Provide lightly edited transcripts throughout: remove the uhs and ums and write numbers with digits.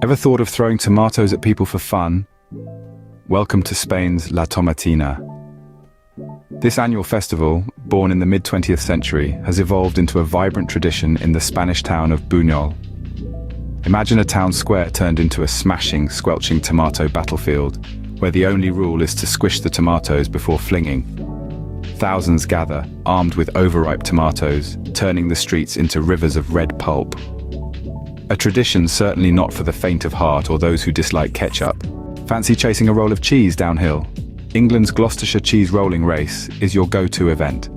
Ever thought of throwing tomatoes at people for fun? Welcome to Spain's La Tomatina. This annual festival, born in the mid-20th century, has evolved into a vibrant tradition in the Spanish town of Buñol. Imagine a town square turned into a smashing, squelching tomato battlefield, where the only rule is to squish the tomatoes before flinging. Thousands gather, armed with overripe tomatoes, turning the streets into rivers of red pulp. A tradition certainly not for the faint of heart or those who dislike ketchup. Fancy chasing a roll of cheese downhill? England's Gloucestershire cheese rolling race is your go-to event.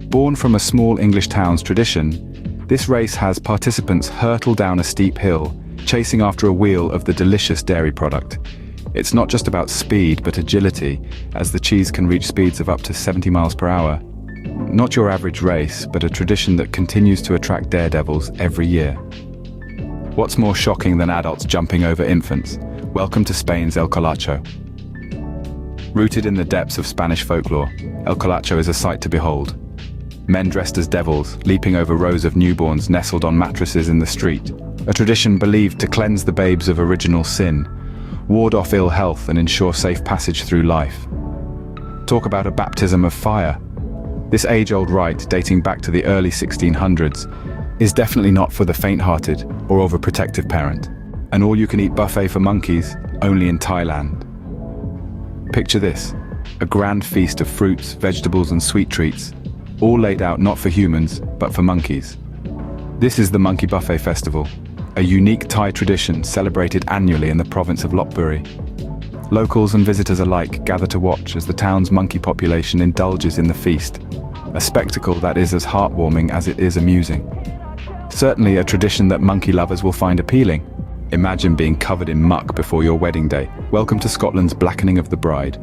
Born from a small English town's tradition, this race has participants hurtle down a steep hill, chasing after a wheel of the delicious dairy product. It's not just about speed, but agility, as the cheese can reach speeds of up to 70 miles per hour. Not your average race, but a tradition that continues to attract daredevils every year. What's more shocking than adults jumping over infants? Welcome to Spain's El Colacho. Rooted in the depths of Spanish folklore, El Colacho is a sight to behold. Men dressed as devils, leaping over rows of newborns nestled on mattresses in the street. A tradition believed to cleanse the babes of original sin, ward off ill health and ensure safe passage through life. Talk about a baptism of fire. This age-old rite, dating back to the early 1600s, is definitely not for the faint-hearted or overprotective parent. An all-you-can-eat buffet for monkeys, only in Thailand. Picture this, a grand feast of fruits, vegetables and sweet treats, all laid out not for humans, but for monkeys. This is the Monkey Buffet Festival, a unique Thai tradition celebrated annually in the province of Lopburi. Locals and visitors alike gather to watch as the town's monkey population indulges in the feast, a spectacle that is as heartwarming as it is amusing. Certainly a tradition that monkey lovers will find appealing. Imagine being covered in muck before your wedding day. Welcome to Scotland's Blackening of the Bride.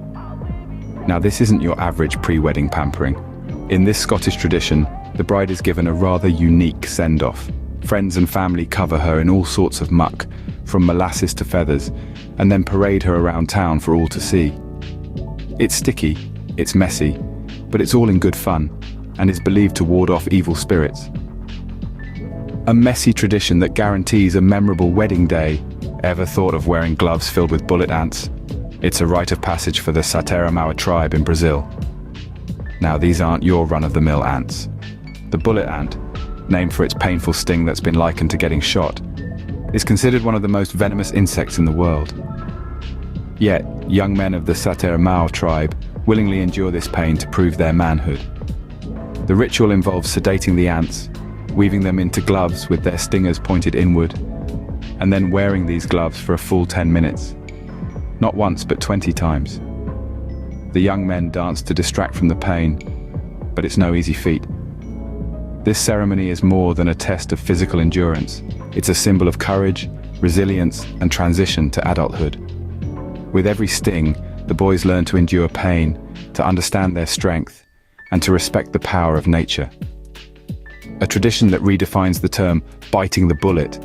Now this isn't your average pre-wedding pampering. In this Scottish tradition, the bride is given a rather unique send-off. Friends and family cover her in all sorts of muck, from molasses to feathers, and then parade her around town for all to see. It's sticky, it's messy, but it's all in good fun, and is believed to ward off evil spirits. A messy tradition that guarantees a memorable wedding day. Ever thought of wearing gloves filled with bullet ants? It's a rite of passage for the Sateramaua tribe in Brazil. Now these aren't your run-of-the-mill ants. The bullet ant, named for its painful sting that's been likened to getting shot, is considered one of the most venomous insects in the world. Yet, young men of the Sateramaua tribe willingly endure this pain to prove their manhood. The ritual involves sedating the ants, weaving them into gloves with their stingers pointed inward, and then wearing these gloves for a full 10 minutes. Not once, but 20 times. The young men dance to distract from the pain, but it's no easy feat. This ceremony is more than a test of physical endurance. It's a symbol of courage, resilience, and transition to adulthood. With every sting, the boys learn to endure pain, to understand their strength, and to respect the power of nature. A tradition that redefines the term biting the bullet.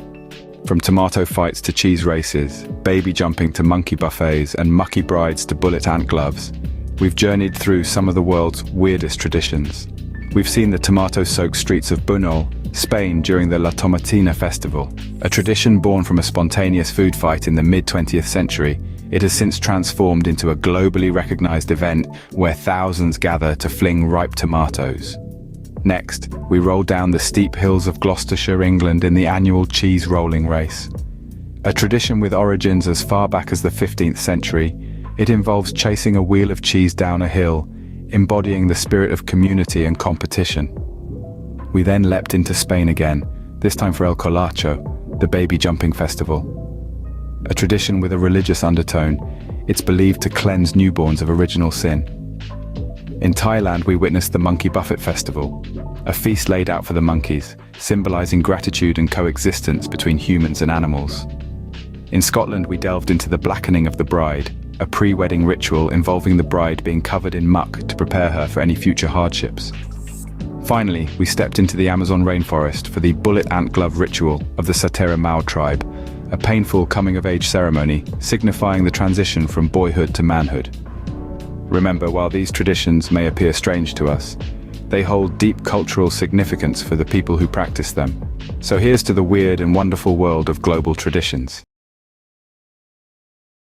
From tomato fights to cheese races, baby jumping to monkey buffets, and mucky brides to bullet ant gloves, we've journeyed through some of the world's weirdest traditions. We've seen the tomato-soaked streets of Buñol, Spain during the La Tomatina festival. A tradition born from a spontaneous food fight in the mid-20th century, it has since transformed into a globally recognized event where thousands gather to fling ripe tomatoes. Next, we roll down the steep hills of Gloucestershire, England in the annual cheese rolling race. A tradition with origins as far back as the 15th century, it involves chasing a wheel of cheese down a hill, embodying the spirit of community and competition. We then leapt into Spain again, this time for El Colacho, the baby jumping festival. A tradition with a religious undertone, it's believed to cleanse newborns of original sin. In Thailand, we witnessed the Monkey Buffet Festival, a feast laid out for the monkeys, symbolizing gratitude and coexistence between humans and animals. In Scotland, we delved into the Blackening of the Bride, a pre-wedding ritual involving the bride being covered in muck to prepare her for any future hardships. Finally, we stepped into the Amazon rainforest for the bullet ant glove ritual of the Sateramaua tribe, a painful coming-of-age ceremony signifying the transition from boyhood to manhood. Remember, while these traditions may appear strange to us, they hold deep cultural significance for the people who practice them. So here's to the weird and wonderful world of global traditions.